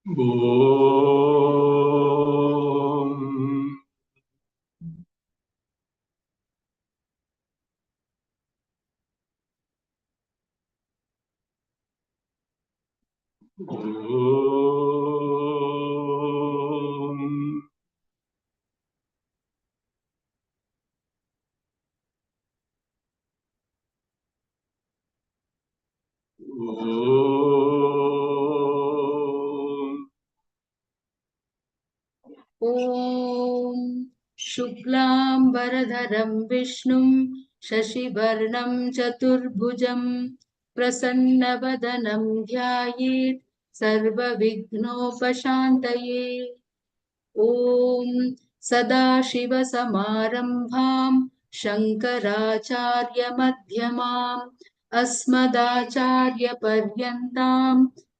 Om. Om. Om. ॐ शुक्लाम्बरधरं विष्णुं शशिवर्णं चतुर्भुजं प्रसन्नवदनं ध्यायेत् सर्वविघ्नोपशान्तये। ॐ सदाशिवसमारम्भां शङ्कराचार्यमध्यमाम् अस्मदाचार्यपर्यन्तां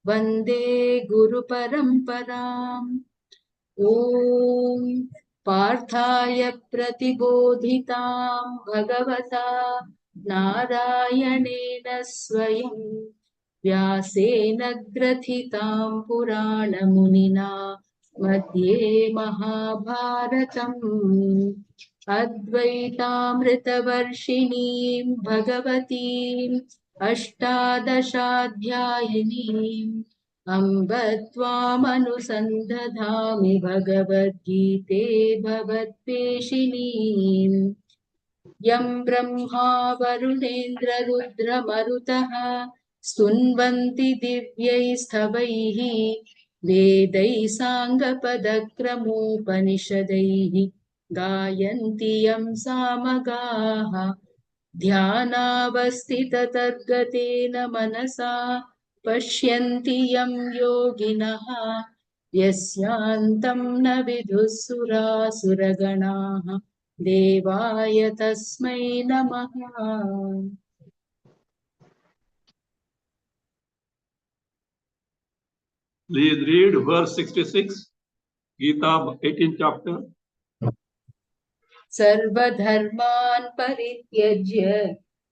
वन्दे गुरुपरम्पराम्। ॐ पार्थाय प्रतिबोधितां भगवता नारायणेन स्वयं व्यासेन ग्रथितां पुराणमुनिना मध्ये महाभारतम् अद्वैतामृतवर्षिणीं भगवतीम् अष्टादशाध्यायिनीम् अम्ब त्वामनुसन्दधामि भगवद्गीते भवद्वेषिणीम् यं ब्रह्मा वरुणेन्द्ररुद्रमरुतः स्तुन्वन्ति दिव्यैस्तवैः वेदैः साङ्गपदक्रमोपनिषदैः गायन्ति यं सामगाः ध्यानावस्थिततद्गतेन मनसा पश्यन्ति यं योगिनः यस्यान्तं न विदुःसुरासुरगणाः देवाय तस्मै नमः। Please read verse 66, Gita 18th chapter. सर्वधर्मान् परित्यज्य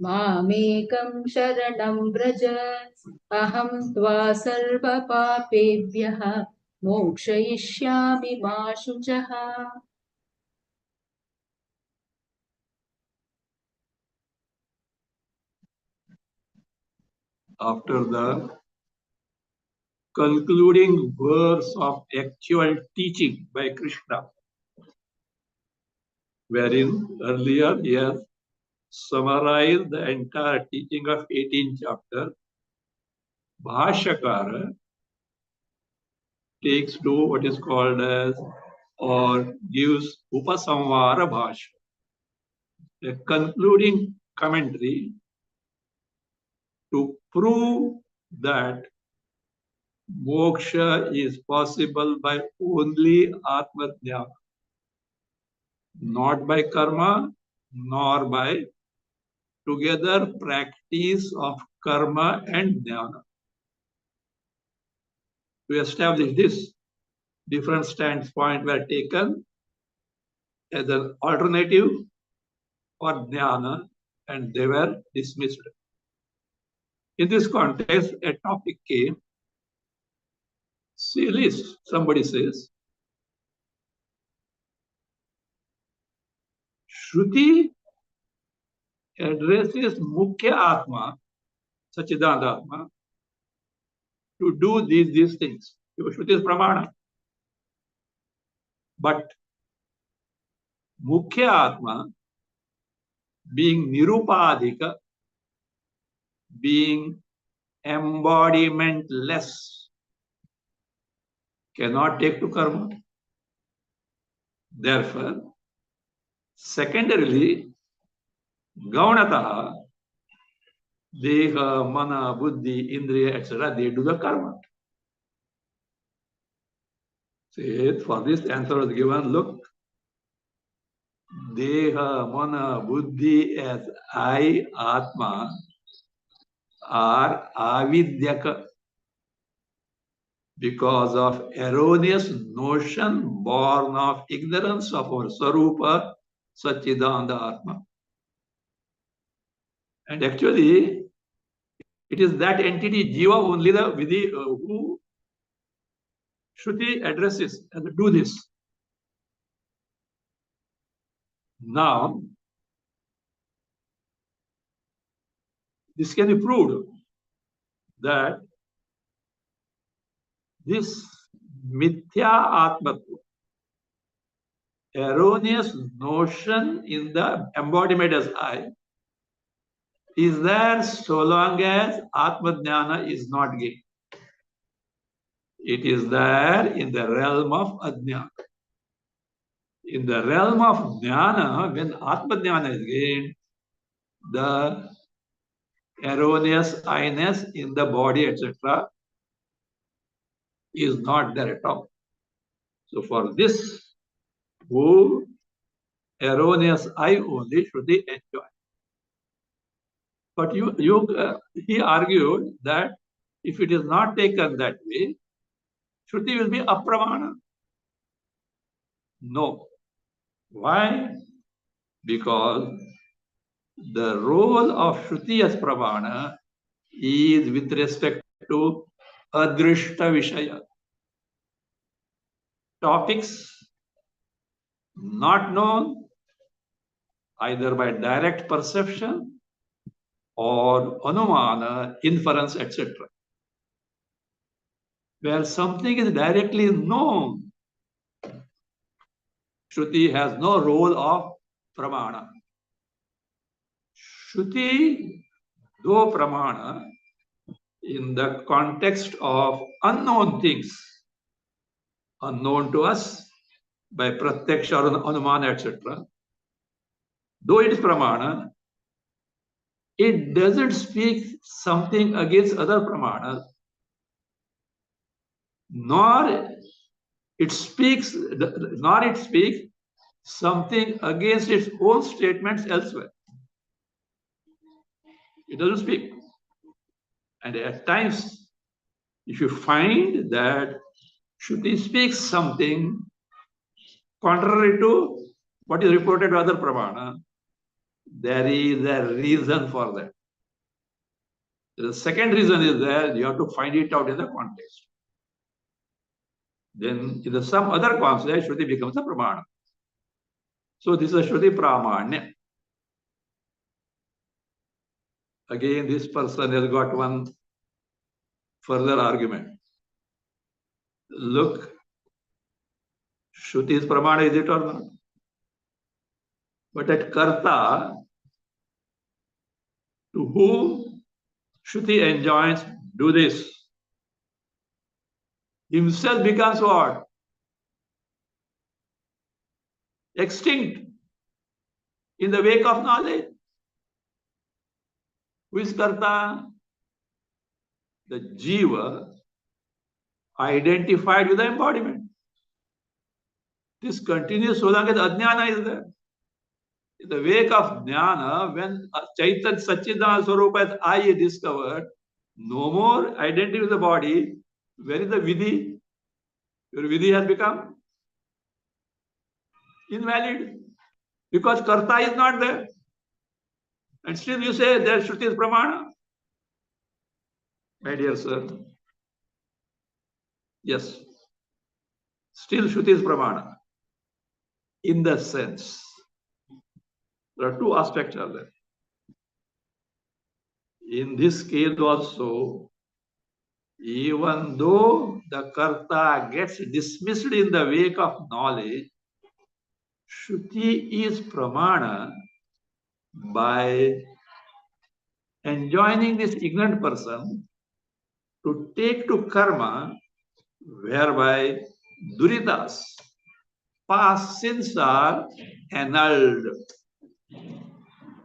मामेकं शरणं व्रज अहं त्वा सर्वपापेभ्यः मोक्षयिष्यामि मा शुचः। After the concluding verse of actual teaching by Krishna, wherein earlier he has summarized the entire teaching of 18th chapter, Bhashyakara takes to what is called as or gives Upasamvara Bhashya, a concluding commentary to prove that moksha is possible by only Atma Jnana, not by karma, nor by together practice of karma and jnana. To establish this, different standpoints were taken as an alternative for jnana and they were dismissed. In this context, a topic came. See list, somebody says, Shruti addresses Mukhya Atma, Sachidananda Atma, to do these things. Shruti is Pramana. But Mukhya Atma, being Nirupadhika, being embodimentless, cannot take to karma. Therefore, secondarily, Gaunataha, Deha, Mana, Buddhi, Indriya, etc., they do the karma. See, for this answer is given, look, Deha, Mana, Buddhi as I, Atma, are avidyaka because of erroneous notion born of ignorance of our Sarupa, Satchidananda Atma. And actually, it is that entity, Jiva, only the Vidhi, who Shruti addresses and do this. Now, this can be proved that this mithya atmatva, erroneous notion in the embodiment as I, is there so long as Atma-jnana is not gained. It is there in the realm of ajnana. In the realm of jnana, when Atma-jnana is gained, the erroneous I-ness in the body, etc., is not there at all. So for this, who erroneous I only should be enjoyed. But he argued that if it is not taken that way, Shruti will be apramana. No. Why? Because the role of Shruti as pramana is with respect to adrishta vishaya. Topics not known either by direct perception or anumana, inference, etc. Where something is directly known, Shruti has no role of pramana. Shruti, though pramana, in the context of unknown things, unknown to us by pratyaksha or anumana, etc., though it is pramana, it doesn't speak something against other pramanas, nor it speaks something against its own statements elsewhere. It doesn't speak. And at times, if you find that Shruti speaks something contrary to what is reported by other pramana, there is a reason for that. The second reason is that you have to find it out in the context. Then in some other context, Shruti becomes a pramana. So this is a Shruti pramanya. Again, this person has got one further argument. Look, Shruti is pramana, is it or not? But at karta, to whom Shruti enjoins, do this, himself becomes what? Extinct in the wake of knowledge. Who is karta? The jiva identified with the embodiment. This continues so long as ajnana is there. In the wake of jnana, when Chaitanya Satchidananda Swarupa as I is discovered, no more identity with the body. Where is the vidhi? Your vidhi has become invalid because karta is not there. And still you say there Shruti is pramana. My dear sir, yes, still Shruti is pramana. In the sense, there are two aspects are there. In this case also, even though the karta gets dismissed in the wake of knowledge, Shruti is pramana by enjoining this ignorant person to take to karma whereby duritas, past sins are annulled.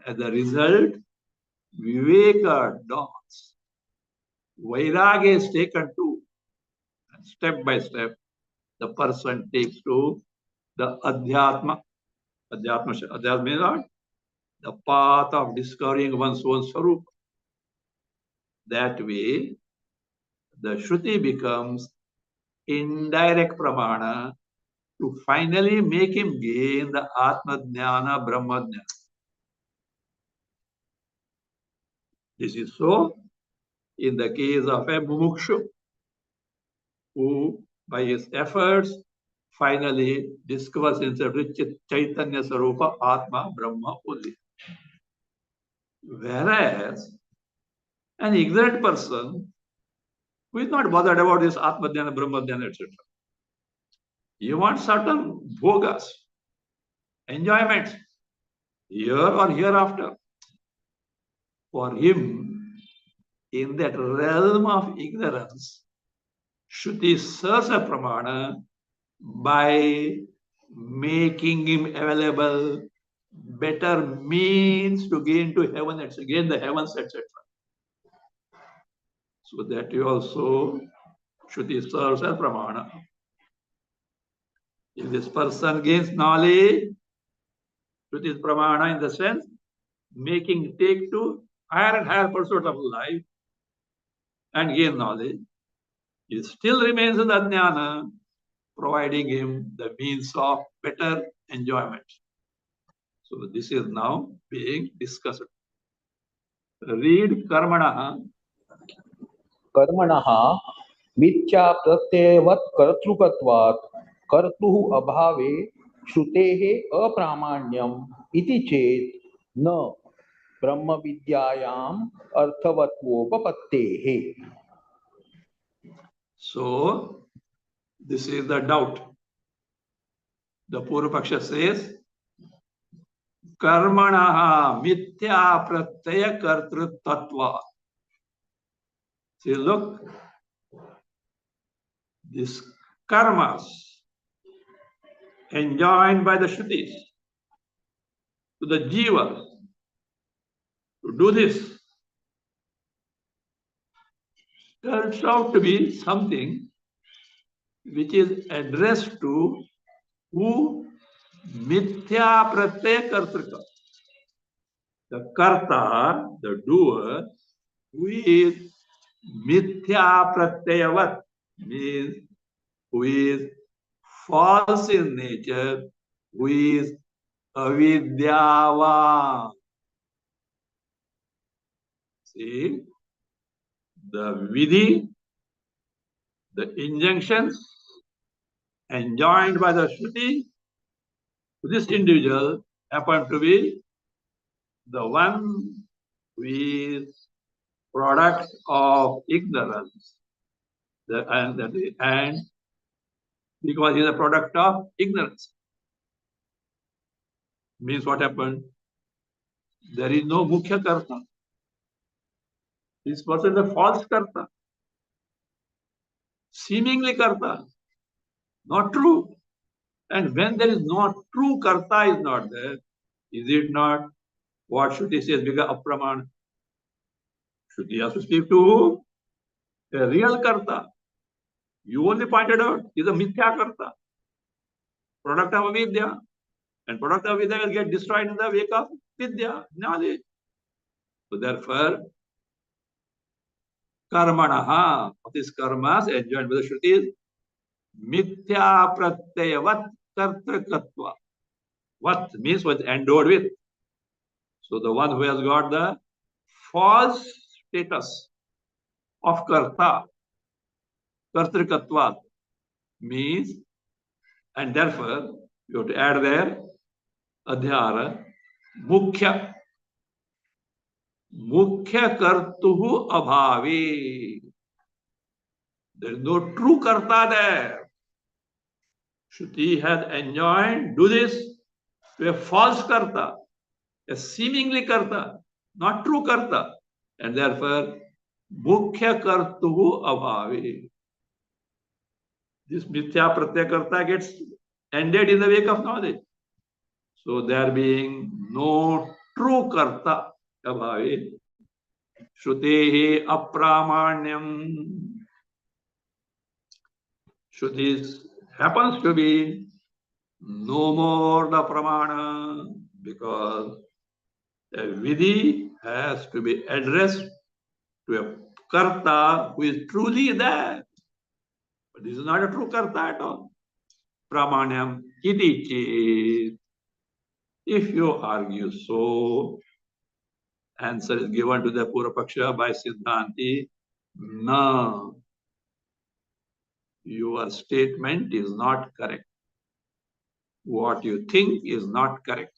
As a result, viveka dawns. Vairagya is taken to, step by step, the person takes to the adhyatma. Adhyatma means what? The path of discovering one's own swarupa. That way, the Shruti becomes indirect pramana to finally make him gain the Atma Jnana, Brahma Jnana. This is so in the case of a mumukshu who by his efforts, finally discovers himself with Chaitanya Sarupa Atma Brahma only. Whereas an ignorant person who is not bothered about this Atma Dhyana, Brahma Dhyana, etc. He wants certain bhogas, enjoyments, here or hereafter. For him, in that realm of ignorance, Shruti serves a pramana by making him available better means to gain to heaven, etc., gain the heavens, etc. So that you also Shruti serves as pramana. If this person gains knowledge, Shruti is pramana in the sense making take to higher and higher pursuit of life and gain knowledge. He still remains in the jnana, providing him the means of better enjoyment. So this is now being discussed. Read karmana. कर्मणः मिथ्या प्रत्ययवत् कर्तृकत्वात् कर्तुः अभावे श्रुतेः अप्रामाण्यम् इति चेत् न ब्रह्मविद्यायाम् अर्थवत्वोपपत्तेः. So this is the doubt. The Purvapaksha says, karmana mithya pratyaya kartrutatva. See, look, this karmas enjoined by the Shrutis to the jiva to do this turns out to be something which is addressed to who? Mithya pratyaya kartrika. The karta, the doer, who is mithya pratyayavat, means who is false in nature, who is avidyavan. See, the vidhi, the injunctions enjoined by the Shruti to this individual happen to be the one who is product of ignorance. And because he is a product of ignorance. Means what happened? There is no mukhya karta. This person is a false karta. Seemingly karta. Not true. And when there is not true karta is not there, is it not what Shruti says because apramana? Shruti has to speak to a real karta. You only pointed out is a mithya karta. Product of avidya. And product of avidya will get destroyed in the wake of vidya, knowledge. So therefore, karmanaha, of these karmas enjoined by the Shrutis, mithya pratyayavat kartrakatva. What means was endowed with. So the one who has got the false status of karta, kartrakatva, means, and therefore you have to add there adhyara, mukhya. Mukhya kartuhu abhavi. There is no true karta there. Shruti has enjoined, do this to a false karta, a seemingly karta, not true karta. And therefore, mukhya kartuhu abhavi. This mithya pratyaya karta gets ended in the wake of knowledge. So there being no true karta abhavi. Shrutehi apramanyam. Shruti happens to be no more the pramana because a vidhi has to be addressed to a karta who is truly there. But this is not a true karta at all. Pramanyam iti chit. If you argue so, answer is given to the Purvapaksha by Siddhanti, no. your statement is not correct. What you think is not correct.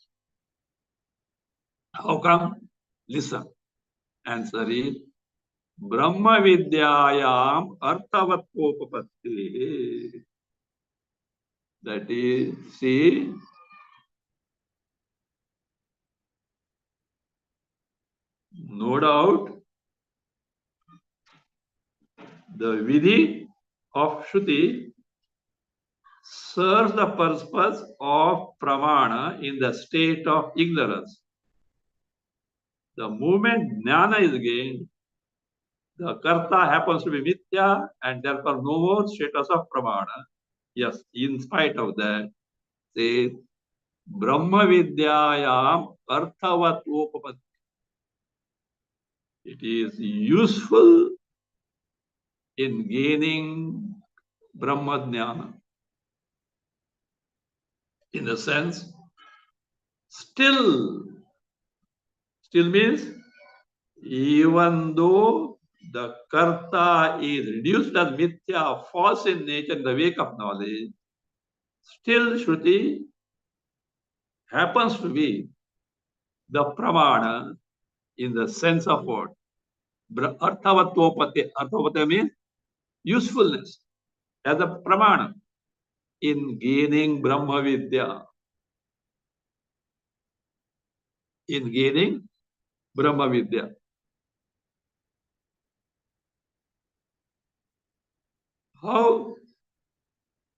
How come? Listen. Answer is Brahma Vidyayam Arthavatopapatti. That is, see, no doubt, the Vidhi of Shruti serves the purpose of Pramana in the state of ignorance. The moment Jnana is gained, the Karta happens to be Mithya and therefore no more status of Pramana. Yes, in spite of that, say Brahma Vidyayam Arthavatopapatti. It is useful in gaining Brahma Jnana. In a sense, still means even though the Karta is reduced as Mithya, false in nature in the wake of knowledge, still Shruti happens to be the Pramana in the sense of what? Arthavatopati. Arthavatopati means usefulness as a Pramana in gaining Brahma Vidya. In gaining Brahma Vidya. How?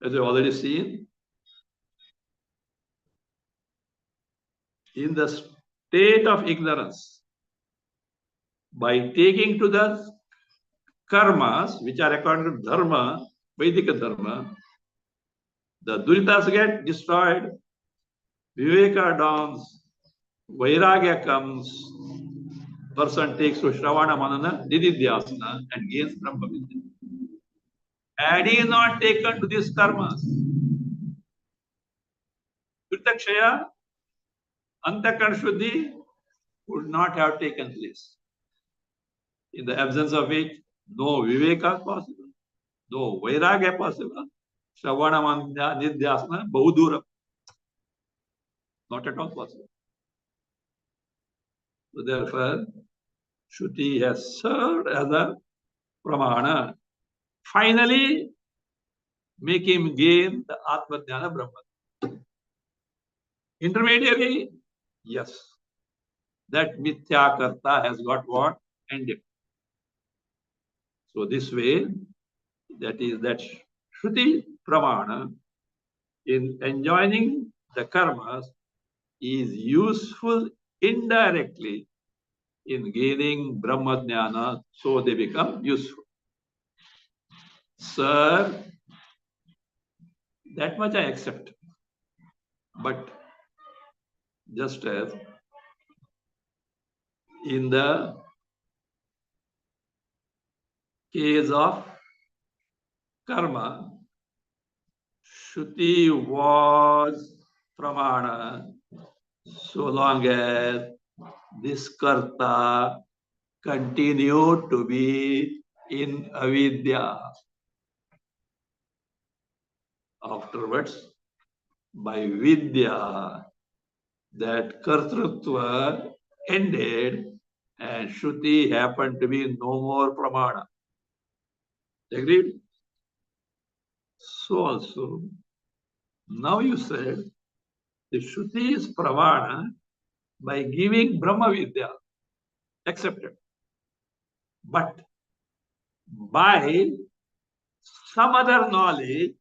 As you've already seen, in the state of ignorance, by taking to the karmas, which are according to dharma, Vedic dharma, the duritas get destroyed, viveka dawns, vairagya comes, person takes to Shravana Manana, Dididhyasana, and gains Brahma Vidya. Had he not taken to these karmas, Kritakshaya, Antakarn Shuddhi would not have taken place. In the absence of which, no Viveka possible, no Vairagya possible, Shravana Manana, Nidhyasana, Bahudura. Not at all possible. So therefore, Shruti has served as a Pramana. Finally, make him gain the Atmajnana Brahman. Intermediary, yes. That Mithya Karta has got what? Ended. So this way, that is that Shruti Pramana in enjoining the karmas is useful indirectly in gaining Brahma Jnana, so they become useful. Sir, that much I accept. But just as in the case of karma, Shruti was Pramana so long as this Karta continued to be in avidya. Afterwards, by vidya, that kartrutva ended and Shruti happened to be no more Pramana. Agreed? So also, now you said the Shruti is Pramana by giving Brahma Vidya, accepted. But by some other knowledge,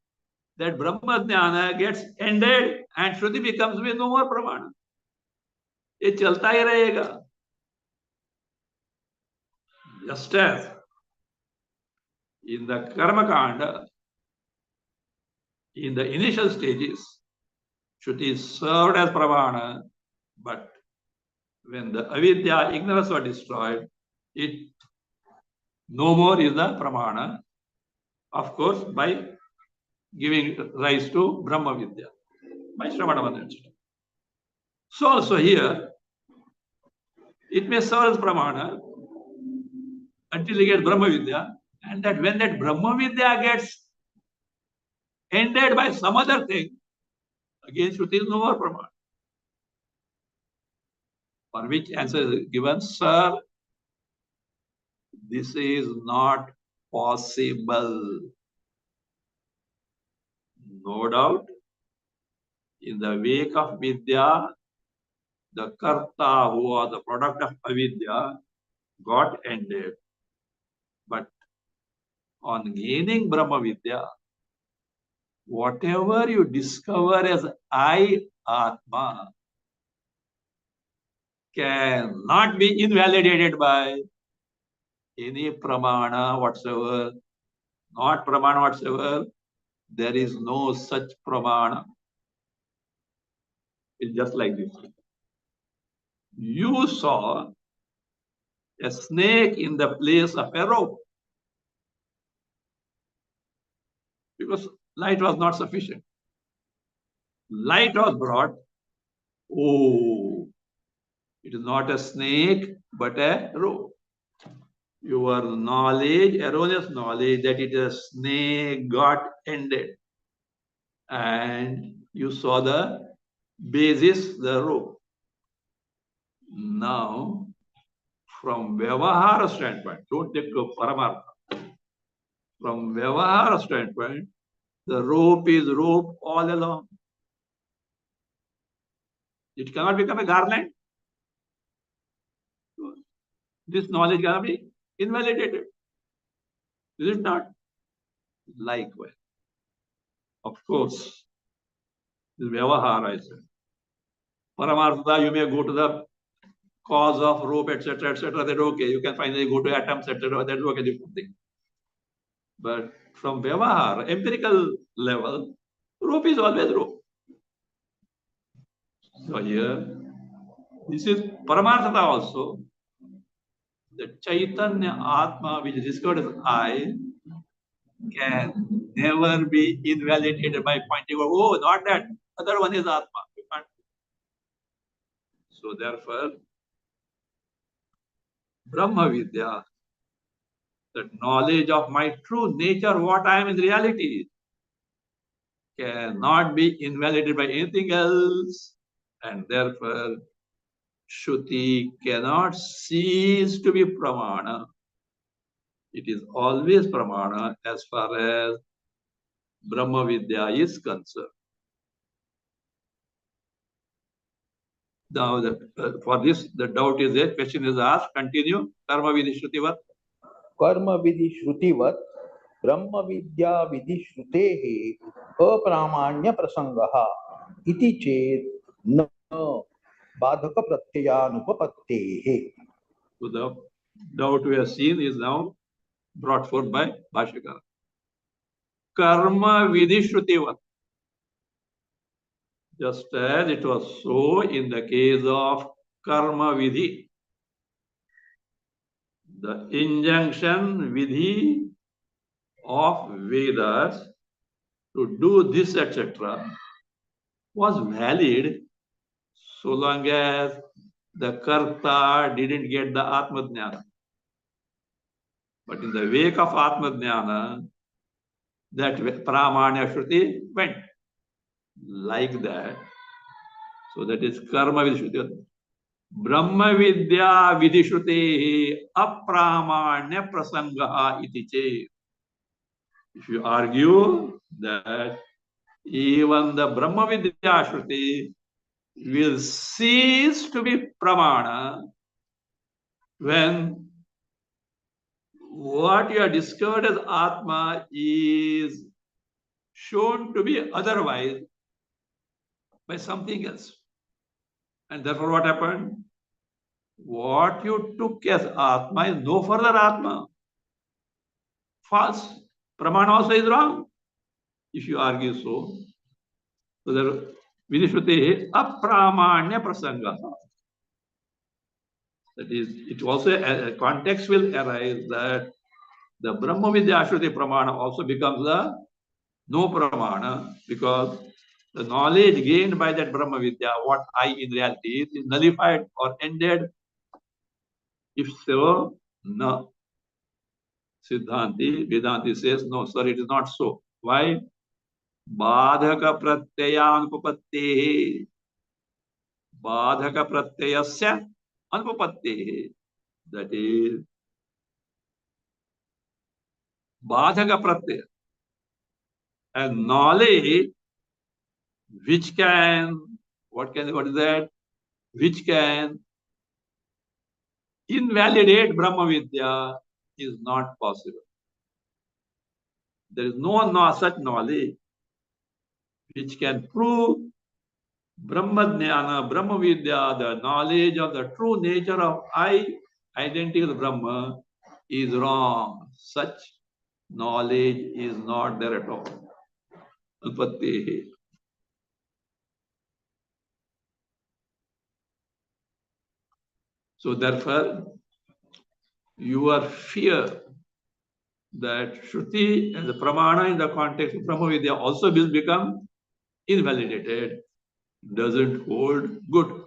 that Brahma Jnana gets ended and Shruti becomes with no more Pramana. ये चलता ही रहेगा. Just as in the Karma Kanda, in the initial stages, Shruti served as Pramana, but when the avidya, ignorance was destroyed, it no more is the Pramana, of course, by giving rise to Brahma Vidya, by Shravana Manana. So also here, it may serve as Pramana until you get Brahma Vidya, and that when that Brahma Vidya gets ended by some other thing, again Shruti is no more Pramana. For which answer is given, sir, this is not possible. No doubt, in the wake of Vidya, the Karta, who was the product of Avidya, got ended. But on gaining Brahma Vidya, whatever you discover as I, Atma, cannot be invalidated by any pramana whatsoever, not pramana whatsoever. There is no such pramana. It's just like this. You saw a snake in the place of a rope because light was not sufficient. Light was brought. Oh, it is not a snake, but a rope. Your knowledge, erroneous knowledge that it is a snake got ended. And you saw the basis, the rope. Now, from Vyavahara standpoint, don't take to Paramartha. From Vyavahara standpoint, the rope is rope all along. It cannot become a garland. This knowledge cannot be invalidated. Is it not? Likewise. Of course, this Vyavahara is there. Paramartha, you may go to the cause of rope, etc., etc. That okay, you can finally go to atoms, etc. That's okay, different thing. But from Vyavahara, empirical level, rope is always rope. So here, this is Paramartha also. The Chaitanya Atma, which is discovered as I, can never be invalidated by pointing out, oh, not that, other one is Atma. You can't. So therefore, Brahma Vidya, the knowledge of my true nature, what I am in reality, cannot be invalidated by anything else. And therefore, Shruti cannot cease to be Pramana. It is always Pramana as far as Brahma Vidya is concerned. Now, for this, the doubt is there. Question is asked. Continue. Karma Vidhi Shrutivat. कर्म विधि श्रुतिवत ब्रह्म विद्या विधि श्रुतेः अप्रामाण्य प्रसंगः इति चेत् न बाधक प्रत्ययानुपपत्तेः. So the doubt we have seen is now brought forth by Bhashyakara. Karma Vidhi Shrutivat. Just as it was so in the case of Karma Vidhi. The injunction Vidhi of Vedas to do this, etc., was valid so long as the Karta didn't get the Atma Jnana. But in the wake of Atma Jnana, that Pramanya Shruti went like that. So that is Karma Vidhi Shruti. Brahma Vidya Vidhi Shruti Apramanya Prasangaha iti che. If you argue that even the Brahma Vidya Shruti will cease to be Pramana when what you have discovered as Atma is shown to be otherwise by something else. And therefore what happened? What you took as Atma is no further Atma. False. Pramana also is wrong. If you argue so. So the Vidishruti apramanya prasanga. That is, it also a context will arise that the Brahma Vidya Shruti Pramana also becomes a no Pramana because the knowledge gained by that Brahma Vidya, what I in reality is nullified or ended. If so, no. Siddhanti, Vedanti says, no, sir, it is not so. Why? Badhaka pratyaya Badhaka pratyayasya anupapattehe. That is Badhaka pratyaya. And knowledge which can, what is that? Which can invalidate Brahma Vidya is not possible. There is no such knowledge which can prove Brahma Jnana, Brahma Vidya, the knowledge of the true nature of I, identity of Brahma, is wrong. Such knowledge is not there at all. Utpattihi. So therefore, your fear that Shruti and the Pramana in the context of Brahma Vidya also will become invalidated doesn't hold good.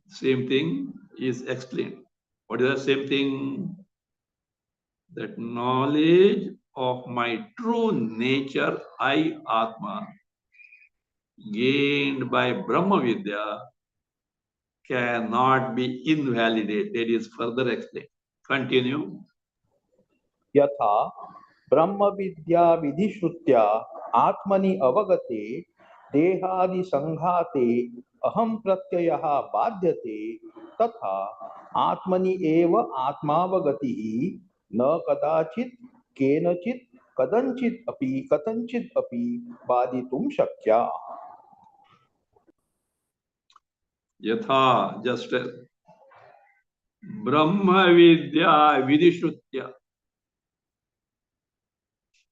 Same thing is explained. What is the same thing? That knowledge of my true nature, I Atma, gained by Brahma Vidya, cannot be invalidated, is further explained. Continue. यथा ब्रह्म विद्या विधिश्रुत्या आत्मनि अवगते देहादि संघाते अहम प्रत्ययः बाध्यते तथा आत्मनि एव आत्मावगति न कदाचित् केनचित् कथंचित् अपि बाधितुं शक्या. Yatha, just as Brahma Vidya Vidishrutya.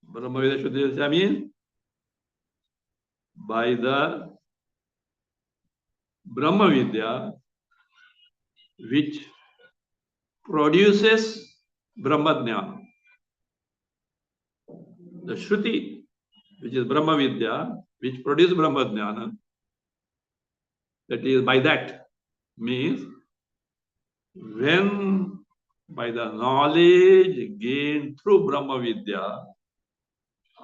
Brahma Vidya Shrutya means by the Brahma Vidya which produces Brahma Jnana. The Shruti, which is Brahma Vidya, which produces Brahma Jnana, that is by that means when by the knowledge gained through Brahma Vidya,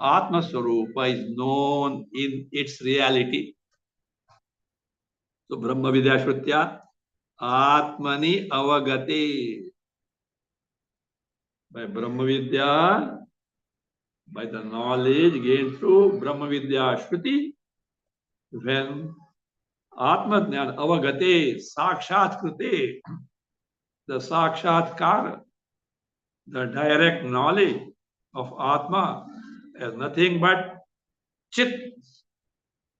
Atma Swarupa is known in its reality. So Brahma Vidya Shrutya, Atmani Avagate. By Brahma Vidya, by the knowledge gained through Brahma Vidya Shruti, when Atma Jnana Avagate, Sakshat Krute, the Sakshatkar, the direct knowledge of Atma as nothing but Chit,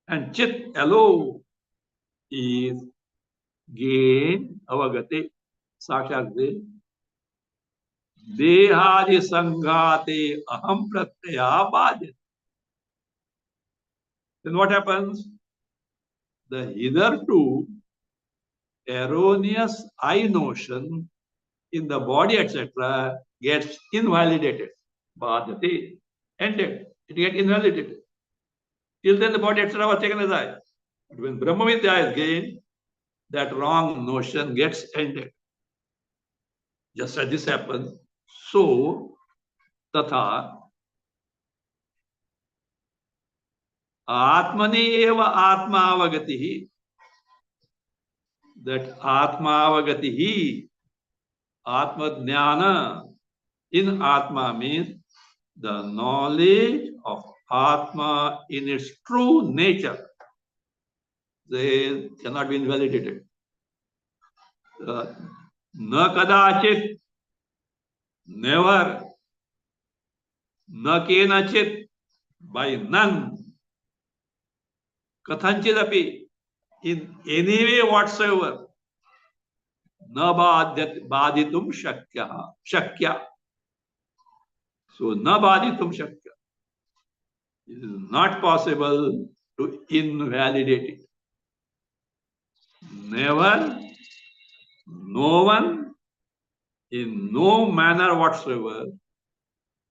and Chit alone is gained, Avagate, Sakshat Krute, Dehadi Sangate Aham Pratyaya Bhadyate. Then what happens? The hitherto erroneous I notion in the body, etc., gets invalidated. Bhadati, ended. It gets invalidated. Till then, the body, etc., was taken as I. But when Brahma Vidya is gained, that wrong notion gets ended. Just as this happens, so tatha Atmani eva Atma avagatihi. That Atma avagatihi, Atma jnana in Atma means the knowledge of Atma in its true nature. They cannot be invalidated. Na kadachit, never, na kenachit, by none, kathanchidapi, in any way whatsoever, na baditum shakya. So, na baditum shakya. It is not possible to invalidate it. Never, no one, in no manner whatsoever,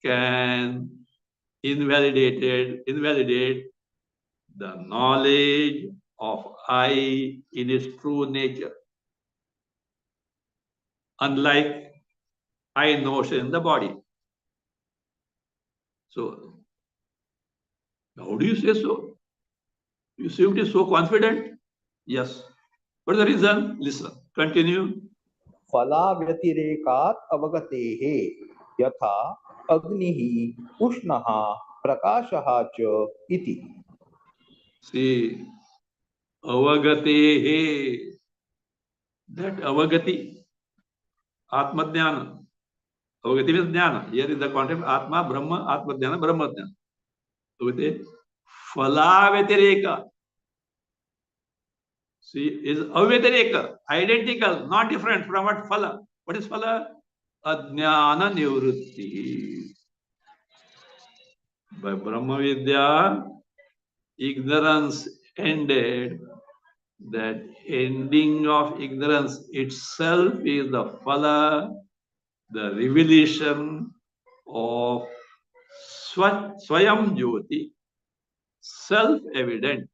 can invalidate the knowledge of I in its true nature. Unlike I notion in the body. So, how do you say so? You seem to be so confident. Yes. What is the reason? Listen. Continue. फलाव्यतिरेकात् अवगतेः यथा अग्निः उष्णः प्रकाशः च इति. See, avagatehe. That avagati, atmadhyana. Avagati means jnana. Here is the concept Atma, Brahma, Atmadhyana, Brahmadhyana. Avagati. Falavetireka. See, is avyatireka, identical, not different from what phala. What is phala? Ajnana nivrutti. By Brahma Vidya, ignorance ended. That ending of ignorance itself is the phala, the revelation of Swayam Jyoti, self-evident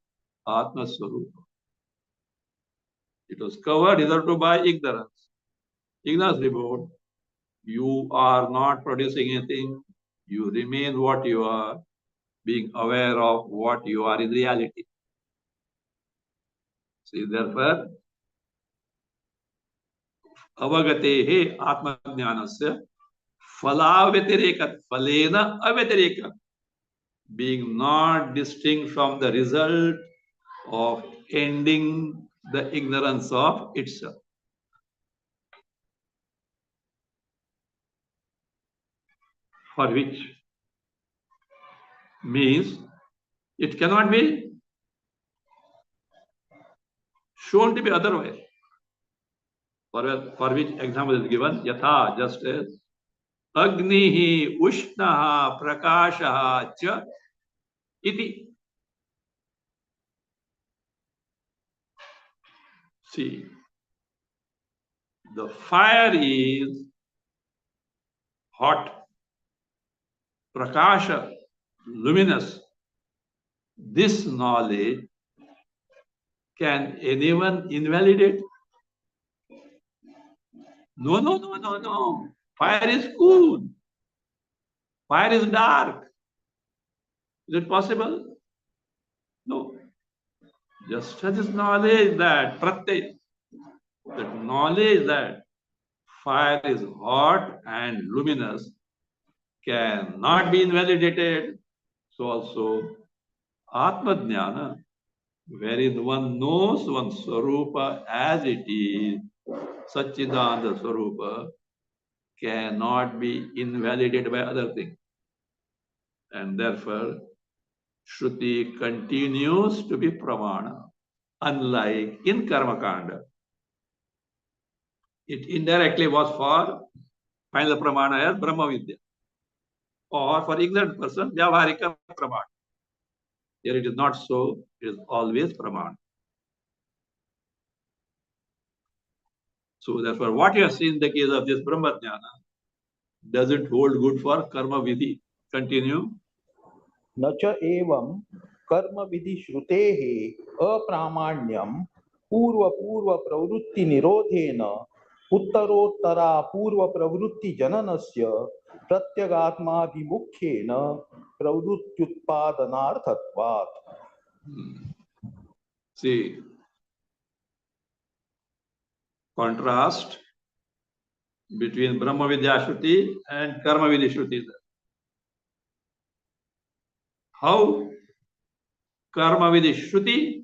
Atma Swarupa. It was covered hitherto by ignorance. Ignorance removed. You are not producing anything. You remain what you are, being aware of what you are in reality. See, therefore, avagatehe atmajnanasya phalavyatirekat phalena avyatirekat, being not distinct from the result of ending the ignorance of itself. For which means it cannot be shown to be otherwise. For which example is given, yatha, just as agnihi ushnaha prakashaha cha iti. See, the fire is hot, prakasha, luminous. This knowledge, can anyone invalidate? No, no, no, no, no. Fire is cool. Fire is dark. Is it possible? No. Just as this knowledge that pratyay, that knowledge that fire is hot and luminous cannot be invalidated. So also Atma Jnana, wherein one knows one Swarupa as it is, Satchidananda Swarupa, cannot be invalidated by other things. And therefore, Shruti continues to be Pramana, unlike in Karma Kanda. It indirectly was for final Pramana as Brahma Vidya, or for ignorant person, Vyavaharika Pramana. Here it is not so, it is always Pramana. So therefore, what you have seen in the case of this Brahma Jnana doesn't hold good for Karma Vidhi. Continue. न च एवं कर्म विधि श्रुतेः अप्रामाण्यं पूर्व पूर्व प्रवृत्ति निरोधेन उत्तरोत्तरा पूर्व प्रवृत्ति जननस्य प्रत्यगात्माभिमुख्येन प्रवृत्त्युत्पादनार्थत्वात्. See, contrast between Brahma Vidya Shruti and Karma Vidhi Shruti. How Karma Vidhi Shruti,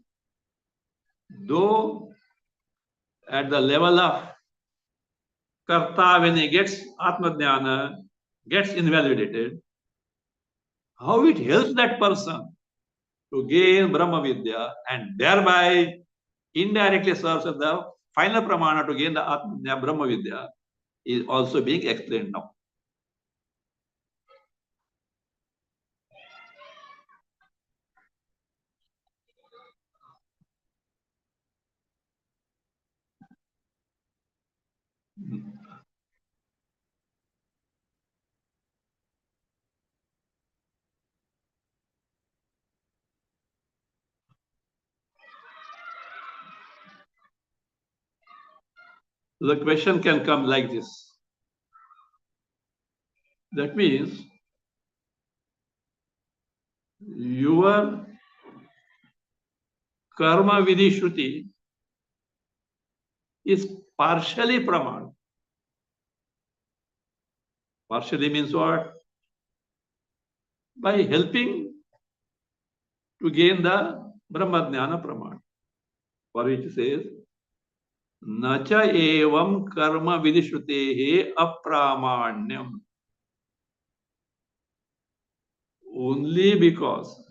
though at the level of Karta, when he gets Atma Jnana, gets invalidated, how it helps that person to gain Brahma Vidya and thereby indirectly serves as the final Pramana to gain the Atma Brahma Vidya is also being explained now. The question can come like this. That means your karma vidhi shruti is partially praman. Partially means what? By helping to gain the Brahmadhyana praman. For which it says, Nacha evam karma vidishrutehe apramanyam. Only because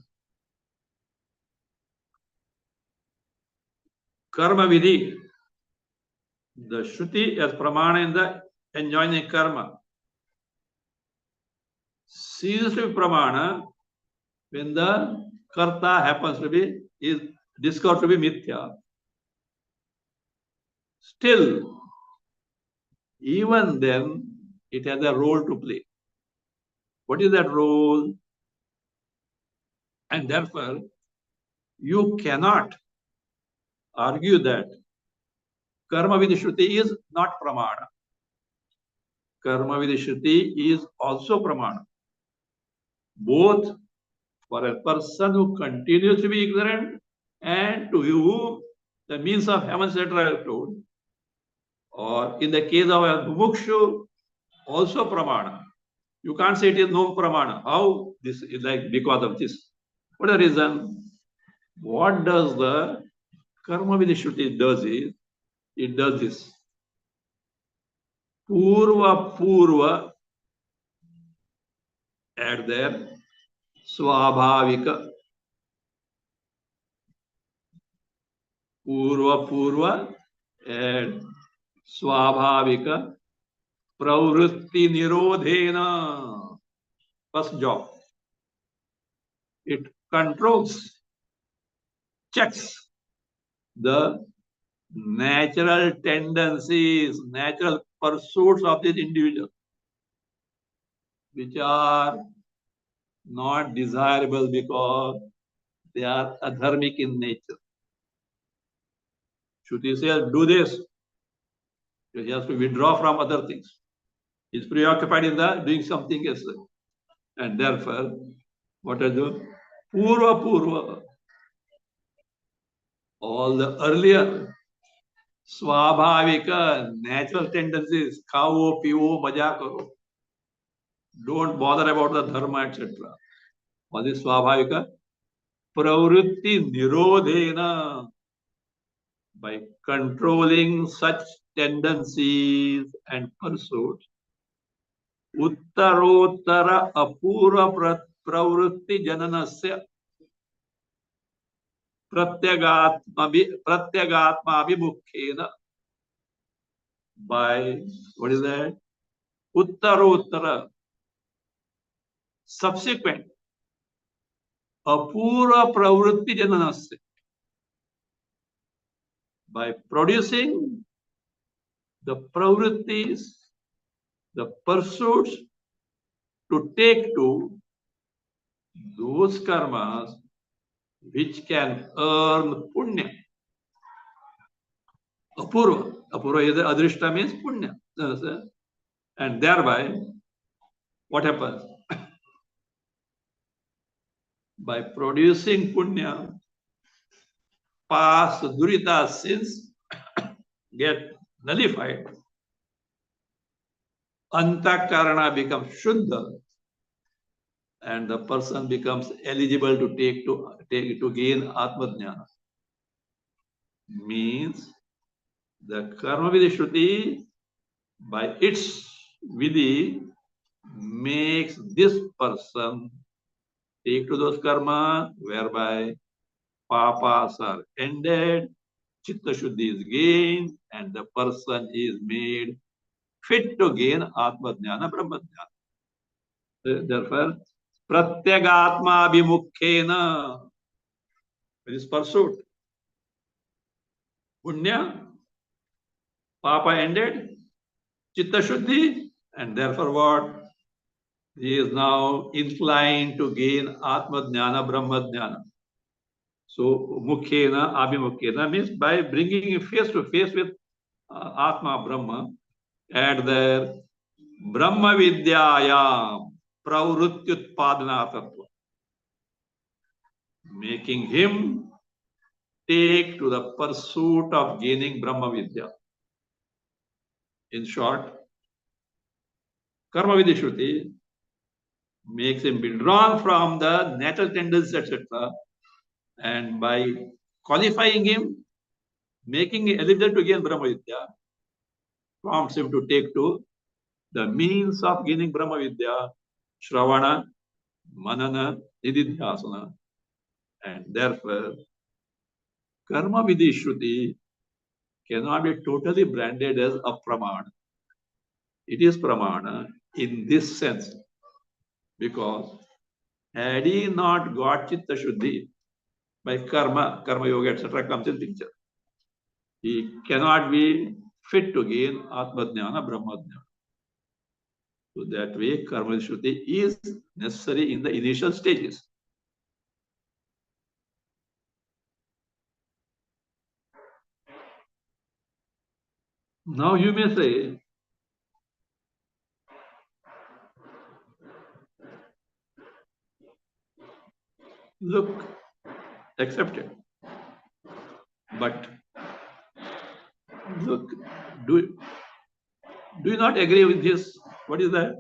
karma vidhi, the shruti as pramana in the enjoining karma, ceases to be pramana when the karta happens to be, is discovered to be mithya. Still, even then, it has a role to play. What is that role? And therefore, you cannot argue that karma vidishruti is not pramana. Karma vidishruti is also pramana. Both for a person who continues to be ignorant and to whom the means of heaven, etc. are told, or in the case of a mukshu, also pramana. You can't say it is no pramana. How? This is like because of this. What is the reason? What does the karma vidishruti does is, it does this. Purva add there, swabhavika. Purva and swabhavika pravritti nirodhena. First job. It controls, checks the natural tendencies, natural pursuits of this individual, which are not desirable because they are adharmic in nature. Shruti says, do this. He has to withdraw from other things. He's preoccupied in the doing something else. And therefore, what does do? Purva. All the earlier swabhavika, natural tendencies, khao, pivo, maja karo. Don't bother about the dharma, etc. All this swabhavika. Pravritti nirodhena. By controlling such tendencies and pursuits, uttarottara apurva pravritti jananasya pratyagatma abhimukhena. By, what is that? Uttarottara, subsequent, apurva pravritti jananasya. By producing the pravrittis, the pursuits to take to those karmas which can earn punya. Apurva is the adrishta means punya. And thereby, what happens? By producing punya, past durita sins get nullified. Antakarana becomes shuddha, and the person becomes eligible to take to gain atmajnana. Means the karma vidhi shruti, by its vidhi, makes this person take to those karma whereby papas are ended, chitta shuddhi is gained, and the person is made fit to gain atmajnana, brahmajnana. Therefore, pratyagatma abhimukhena, it is pursuit. Punya, papa ended, chitta shuddhi, and therefore what? He is now inclined to gain atmajnana, brahmajnana. So, mukhena, abhimukhena means by bringing face to face with Atma, Brahma, at their Brahma Vidyayam pravrutyutpadana tattva. making him take to the pursuit of gaining Brahma Vidya. In short, Karma Vidhi Shruti makes him withdrawn from the natural tendencies, etc. And by qualifying him, making him eligible to gain Brahma Vidya, prompts him to take to the means of gaining Brahma Vidya, Shravana, Manana, Nididhyasana. And therefore, Karma Vidhi Shruti cannot be totally branded as a pramana. It is pramana in this sense, because had he not got Chitta Shuddhi by karma, karma yoga, etc., comes in picture, he cannot be fit to gain Atma Jnana, Brahma Jnana. So that way, Karma Shuddhi is necessary in the initial stages. Now you may say, look, accepted. But look, do you not agree with this? What is that?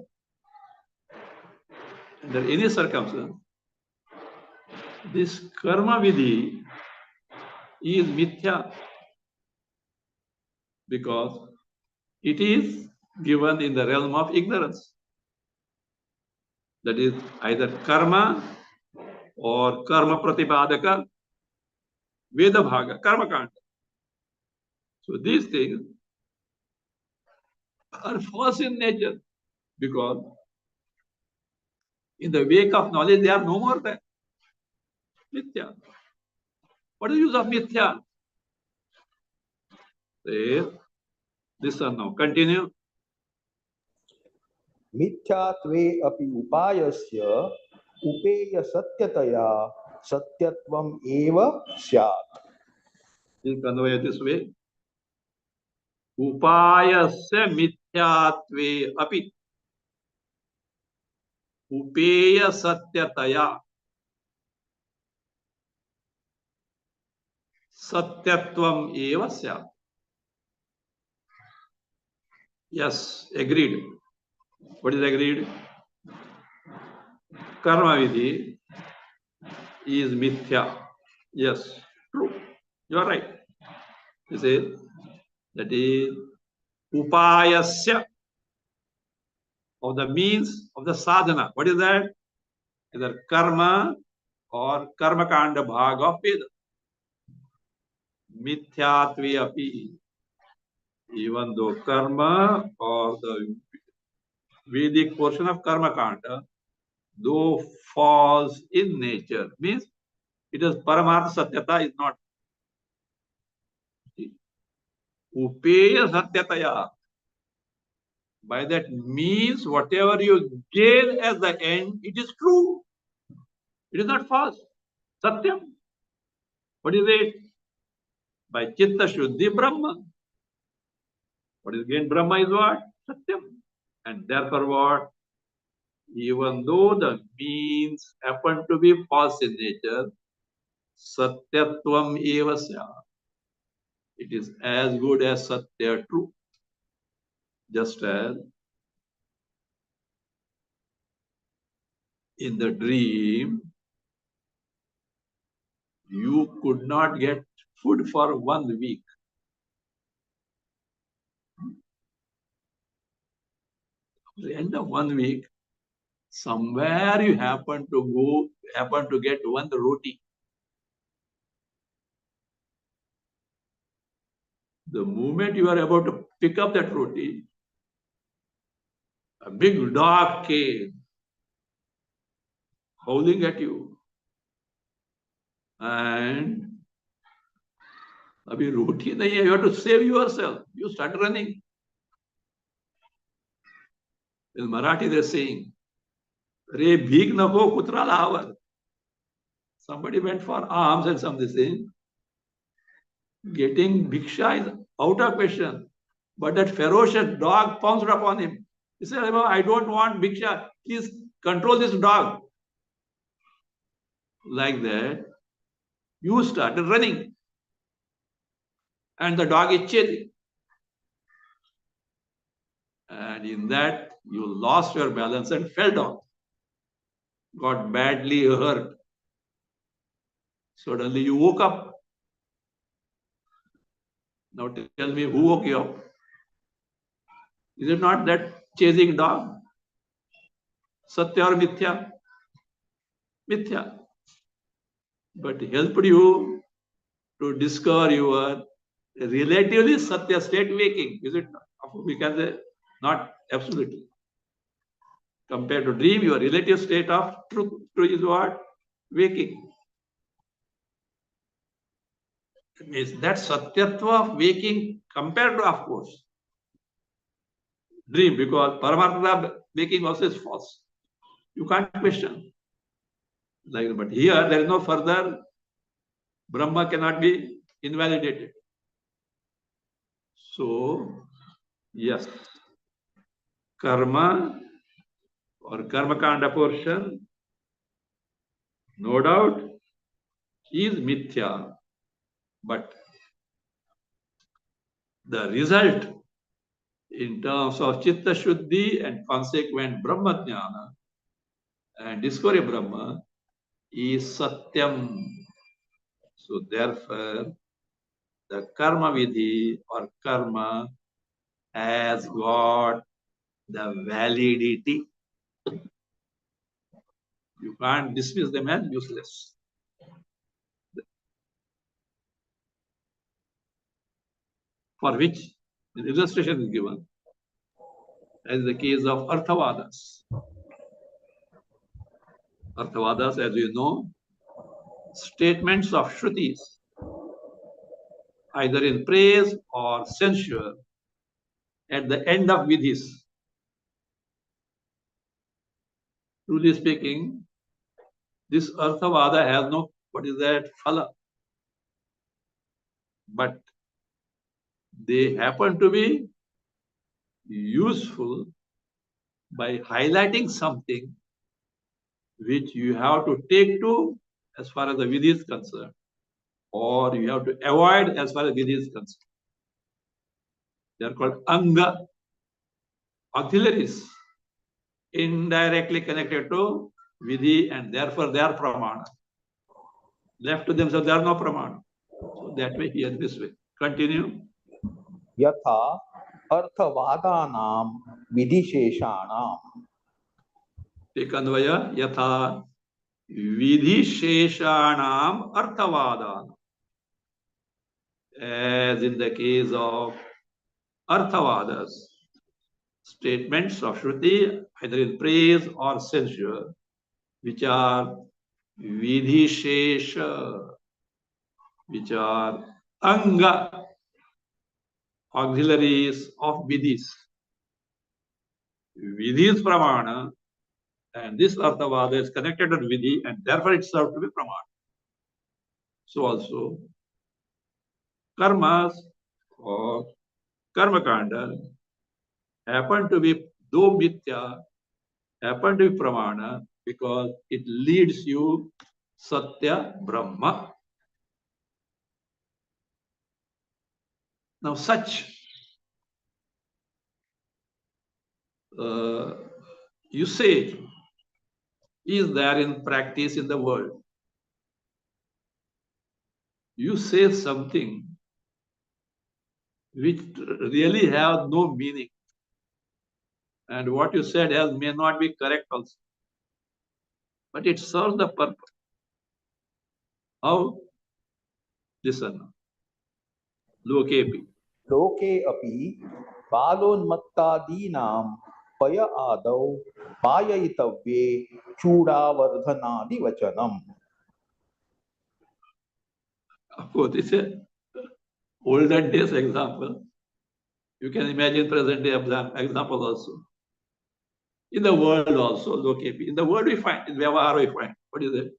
Under any circumstance, this karma vidhi is mithya, because it is given in the realm of ignorance. That is either karma or karma pratipadaka, veda bhaga, karma kanda. So these things are false in nature, because in the wake of knowledge they are no more than mithya. What is the use of mithya? Listen now, continue. मिथ्यात्वे अपि उपायस्य उपेय सत्यतया सत्यत्वम् एव स्यात्. You convey this way. Upayasya mithyatve api upeya satyataya satyatvam eva syat. Yes, agreed. What is agreed? Karma vidhi is mithya. Yes, true. You are right. You say that is upayasya, of the means of the sadhana. What is that? Either karma or karma kanda bhag of Veda. Mithyatve api, even though karma or the Vedic portion of karma kanda, though false in nature, means it is paramartha satyata is not. Upeya satyataya. By that means, whatever you gain as the end, it is true. It is not false. Satyam. What is it? By Chitta Shuddhi Brahma. What is gained? Brahma is what? Satyam. And therefore what? Even though the means happen to be false in nature, Satyatvam eva sya. It is as good as Satya, true. Just as in the dream, you could not get food for 1 week. At the end of 1 week, somewhere you happen to get one roti. The moment you are about to pick up that roti, a big dog came howling at you. And abhi roti nahi hai, you have to save yourself. You start running. In Marathi they're saying, Re bhik nako kutra lahavar. Somebody went for alms and somebody saying, getting bhiksha is out of question. But that ferocious dog pounced upon him. He said, I don't want bhiksha. Please control this dog. Like that, You started running and the dog is chasing. And in that, you lost your balance and fell down, got badly hurt. Suddenly you woke up. Now tell me, who woke you up? Is it not that chasing dog? Satya or mithya? Mithya. But helped you to discover your relatively satya state waking. Is it not? We can say not absolutely. Compared to dream, your relative state of truth is what? Waking. It means that satyatva of waking compared to, of course, dream, because paramartha waking also is false. You can't question. Like, but here there is no further, Brahma cannot be invalidated. So, yes, karma or karma kanda portion, no doubt, is mithya. But the result in terms of chitta shuddhi and consequent brahma jnana and discovery of Brahma is satyam. So therefore, the karma vidhi or karma has got the validity. You can't dismiss them as useless. For which the illustration is given, as the case of Arthavadas. Arthavadas, as you know, statements of Shrutis, either in praise or censure, at the end of Vidhis. Truly speaking, this Arthavada has no, what is that, phala. But they happen to be useful by highlighting something which you have to take to as far as the Vidhi is concerned, or you have to avoid as far as Vidhi is concerned. They are called Anga, auxiliaries, indirectly connected to Vidhi, and therefore they are Pramana. Left to themselves, they are no Pramana. So that way, here this way. Continue. यथा अर्थवादानां विधिशेषाणां Take Anvaya, Yatha Vidhisheshanam Arthavada. As in the case of Arthavadas, statements of Shruti, either in praise or censure, which are Vidhishesha, which are Anga, auxiliaries of Vidhis. Vidhi is Pramana, and this Arthavada is connected with Vidhi, and therefore it serves to be Pramana. So also, karmas or karma kanda happen to be, though mithya, happen to be pramana because it leads you satya brahma. Now such usage is there in practice in the world. You say something which really has no meaning, and what you said may not be correct also, but it serves the purpose. How? Listen. Lokepi. लोके अपि बालोन्मत्तादीनां पय आदौ पाययितव्ये चूडावर्धनादि वचनम्. Of course, it's a olden days example. You can imagine present day example also. In the world also, lokepi. In the world we find, in Vyavahara we find. What is it?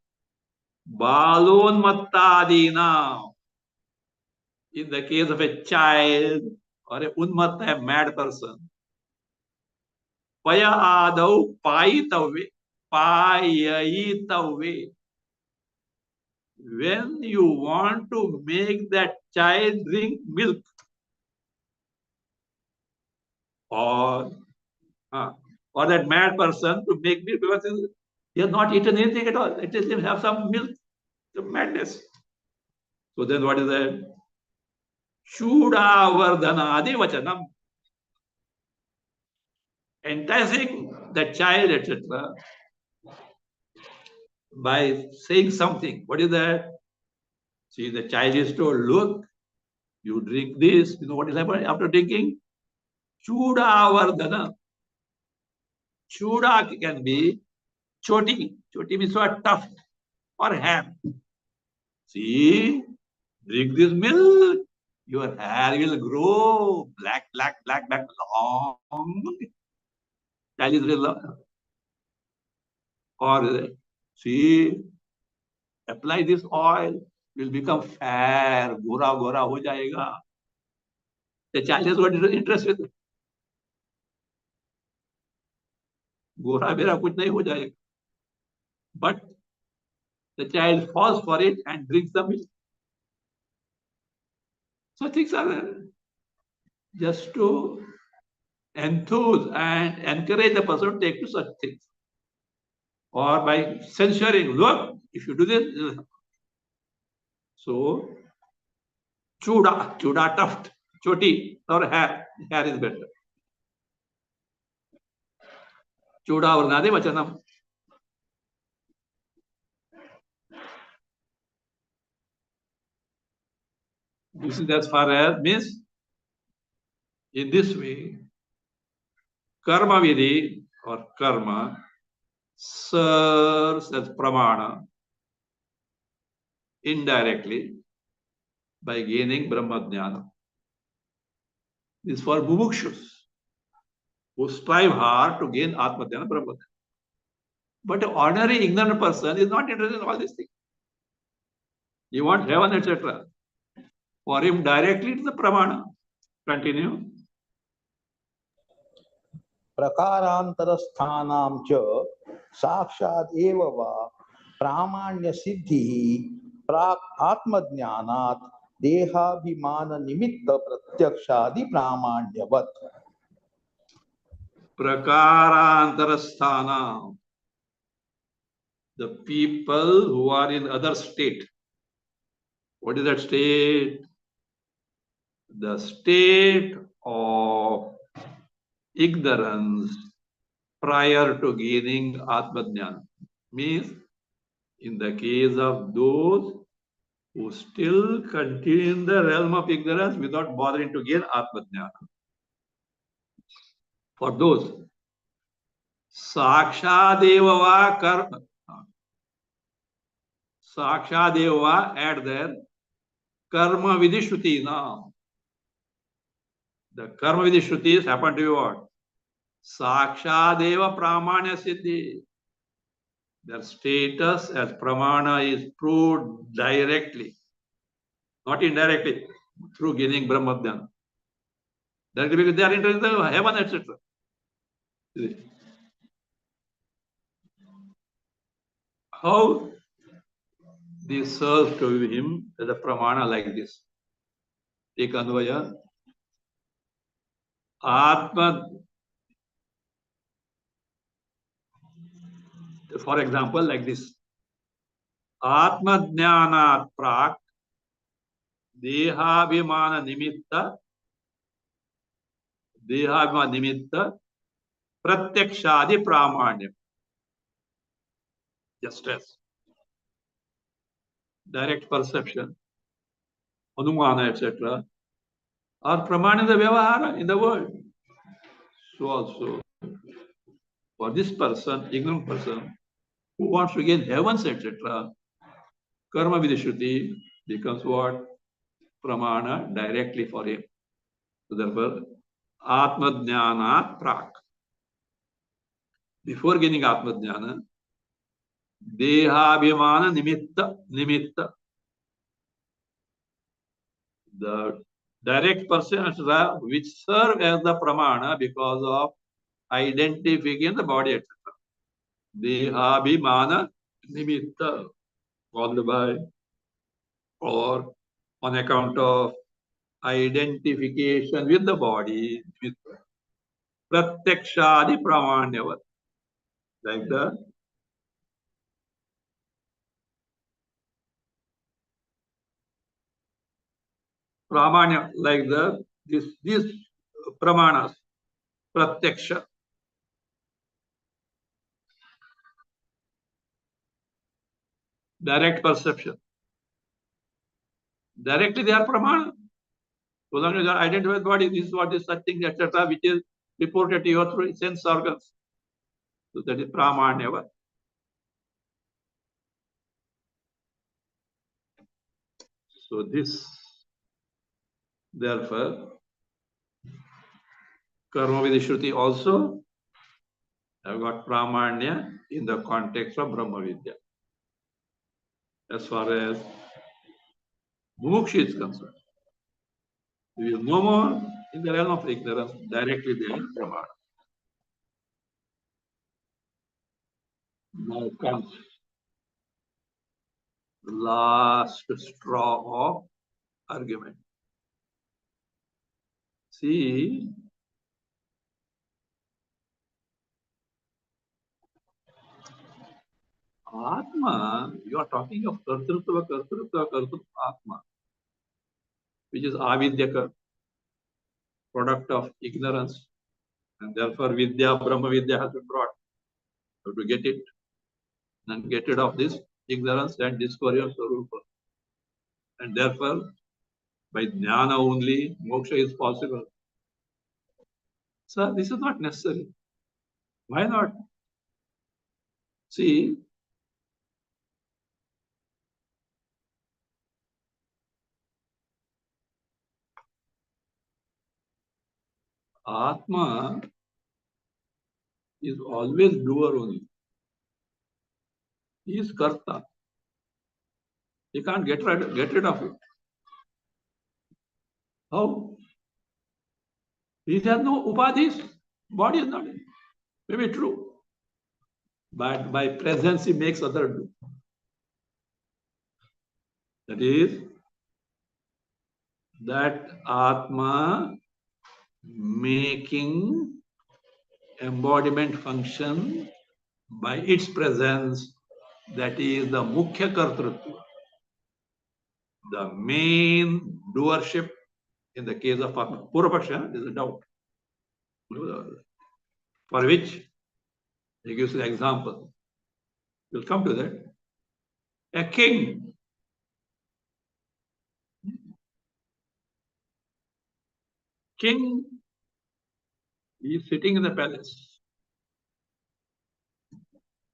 Balonmattadina. In the case of a child or a unmatta, a mad person. Paya adau payitavve. Payitavve. when you want to make that child drink milk or that mad person to make milk because he has not eaten anything at all. Let him have some milk, some madness. So then what is that? Shudavardhanadi vachanam. Enticing the child, etc. by saying something. What is that? See, the child is told, look, you drink this. You know what is happening after drinking? Shudavardhana. Chuda can be choti. Choti means what? Tough or hair. See, drink this milk. Your hair will grow black, long. Child is real. Or see, apply this oil, will become fair, gora ho jayega. The child has got interest with it. Gora mera kuch nahi ho jayega. But the child falls for it and drinks the milk. So things are just to enthuse and encourage the person to take to such things. Or by censuring, look, if you do this. So, chuda tuft, choti, or hair is better. Chuda varnade vachanam. This is as far as means in this way, karma vidhi or karma serves as pramana indirectly by gaining Brahma Jnana. This is for mumukshus who strive hard to gain Atma Jnana, Brahma Jnana. But an ordinary ignorant person is not interested in all these things. He wants heaven, etc. For him, directly it is the pramana. Continue. प्रकारांतरस्थानां च साक्षात् एव वा प्रामाण्य सिद्धिः प्राक् आत्मज्ञानात् देहाभिमान निमित्त प्रत्यक्षादि प्रामाण्यवत्. Prakarantarasthana. The people who are in other state. What is that state? The state of ignorance prior to gaining Atma Jnana. Means, in the case of those who still continue in the realm of ignorance without bothering to gain Atma Jnana. For those, Sakshadeva va karma. Sakshadeva va, add there, karma vidhi shruti now. The karma vidhi shrutis happen to be what? Sakshadeva pramanya siddhi. Their status as pramana is proved directly, not indirectly, through gaining Brahma Jnana. Directly because they are interested in heaven, etc. How this serves to him as a pramana like this? Take Anvaya. Atma, for example, like this. Atma Jnanat Prak Dehabhimana Nimitta Pratyakshadi Pramanya. Just as direct perception, Anumana, etc. are pramana in the Vyavahara in the world. So also, for this person, ignorant person, who wants to gain heavens, etc., karma vidishruti becomes what? Pramana directly for him. So therefore, Atma Jnanat Prak. Before gaining Atma Jnana, Dehabhimana Nimitta. The direct persons which serve as the pramana because of identifying the body, etc. Dehabhimana Nimitta, followed by or on account of identification with the body, with pratyakshadi pramanyavat, like the pramanya, like the these pramanas, pratyaksha, direct perception. Directly they are pramana. So long as you are identified with body, this is what is such thing, etc., which is reported to you through sense organs. So that is pramanyava. So this, therefore, karma vidishruti also have got pramanya in the context of Brahma Vidya. As far as Muksha is concerned, we will no more in the realm of ignorance, directly they are pramana. Now comes the last straw of argument. See, Atma, you are talking of Kartrutva, Atma, which is Avidyaka, product of ignorance. And therefore, Vidya, Brahma Vidya has been brought. So to get it and get rid of this ignorance and discover your Swarupa. And therefore, by Jnana only, moksha is possible. So this is not necessary. Why not? See, Atma is always doer only. He is Karta. He can't get rid of it. How? He has no upadhis. Body is not. Maybe true. But by presence, he makes other do. That is, that Atma making embodiment function by its presence, that is the Mukhya Kartrutva, the main doership in the case of Atma. Purvapaksha, there is a doubt. For which he gives an example. We'll come to that. A king is sitting in the palace.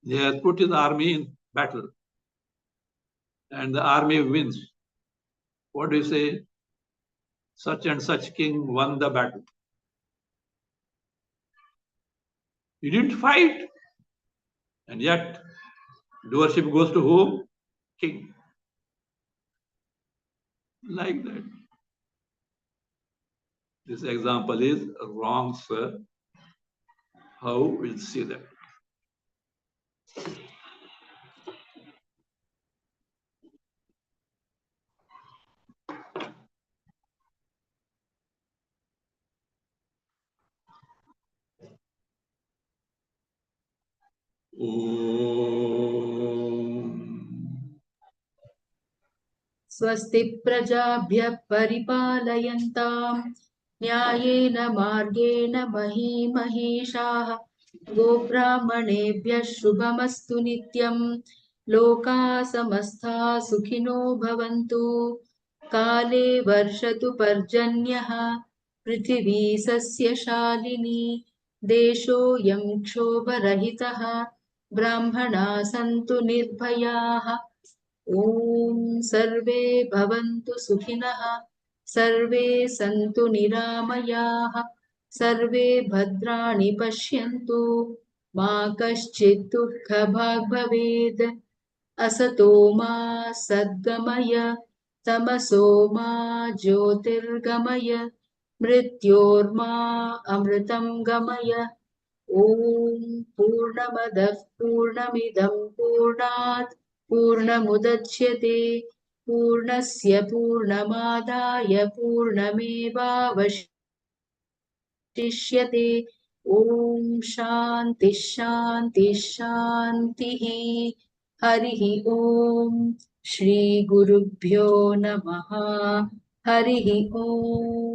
He has put his army in battle. And the army wins. What do you say? Such and such king won the battle. He didn't fight. And yet, doership goes to whom? King. Like that. This example is wrong, sir. How? We'll see that. स्वस्ति प्रजाभ्यः परिपालयन्ताम् न्यायेन मार्गेण महीं महिषाः गोब्राह्मणेभ्यः शुभमस्तु नित्यम् लोकाः समस्ताः सुखिनो भवन्तु काले वर्षतु पर्जन्यः पृथिवी सस्यशालिनी देशोऽयं क्षोभरहितः ब्राह्मणाः सन्तु निर्भयाः ॐ सर्वे भवन्तु सुखिनः सर्वे सन्तु निरामयाः सर्वे भद्राणि पश्यन्तु मा कश्चित् दुःखभाग् भवेत् असतो मा सद्गमय तमसो मा ज्योतिर्गमय मृत्योर्मा अमृतं गमय ॐ पूर्णमदः पूर्णमिदं पूर्णात् पूर्णमुदच्यते पूर्णस्य पूर्णमादाय पूर्णमेवावशिष्यते। ॐ शान्ति शान्ति शान्तिः। हरिः ॐ श्रीगुरुभ्यो नमः। हरिः ॐ।